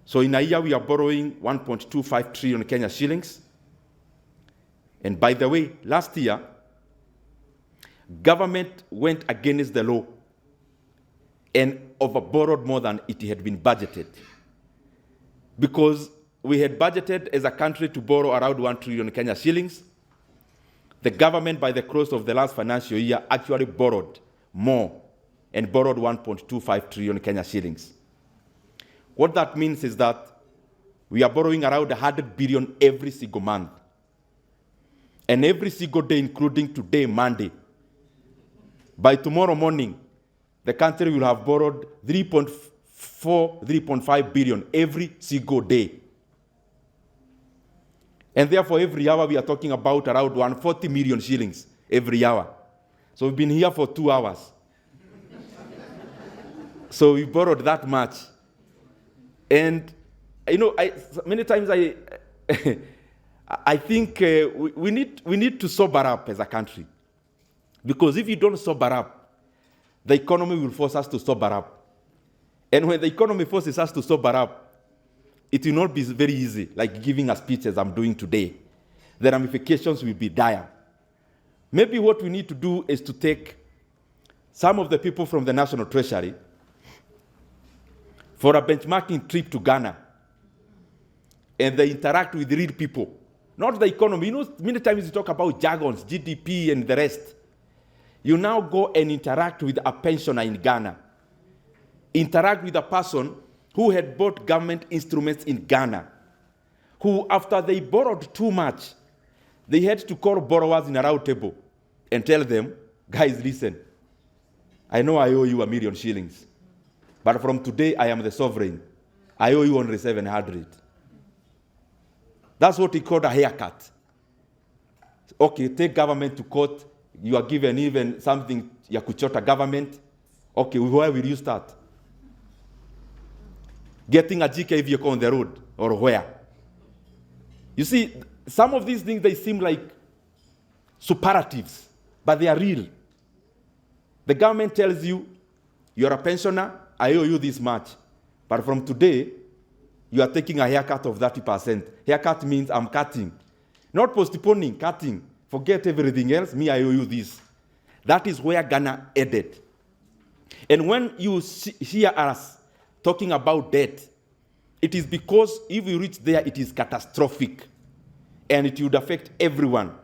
So in a year, we are borrowing 1.25 trillion Kenya shillings. And by the way, last year, government went against the law and overborrowed more than it had been budgeted. Because we had budgeted as a country to borrow around 1 trillion Kenya shillings. The government, by the close of the last financial year, actually borrowed more and borrowed 1.25 trillion Kenya shillings. What that means is that we are borrowing around 100 billion every single month. And every single day, including today, Monday. By tomorrow morning, the country will have borrowed 3.5 billion every single day. And therefore, every hour we are talking about around 140 million shillings every hour. So we've been here for 2 hours. So we borrowed that much. And, many times I think we need to sober up as a country. Because if you don't sober up, the economy will force us to sober up. And when the economy forces us to sober up, it will not be very easy, like giving a speech as I'm doing today. The ramifications will be dire. Maybe what we need to do is to take some of the people from the National Treasury for a benchmarking trip to Ghana, and they interact with real people, not the economy. Many times you talk about jargons, GDP and the rest. You now go and interact with a pensioner in Ghana. Interact with a person who had bought government instruments in Ghana, who, after they borrowed too much, they had to call borrowers in a round table and tell them, guys, listen, I know I owe you 1 million shillings, but from today I am the sovereign. I owe you only 700. That's what he called a haircut. Okay, take government to court. You are given even something, ya kuchota government. Okay, where will you start? Getting a GK vehicle on the road, or where? You see, some of these things, they seem like superlatives, but they are real. The government tells you, you're a pensioner, I owe you this much. But from today, you are taking a haircut of 30%. Haircut means I'm cutting. Not postponing, cutting. Forget everything else, me, I owe you this. That is where Ghana ended. And when you hear us talking about debt, it is because if we reach there, it is catastrophic. And it would affect everyone.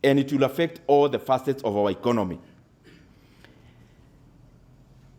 And it will affect all the facets of our economy.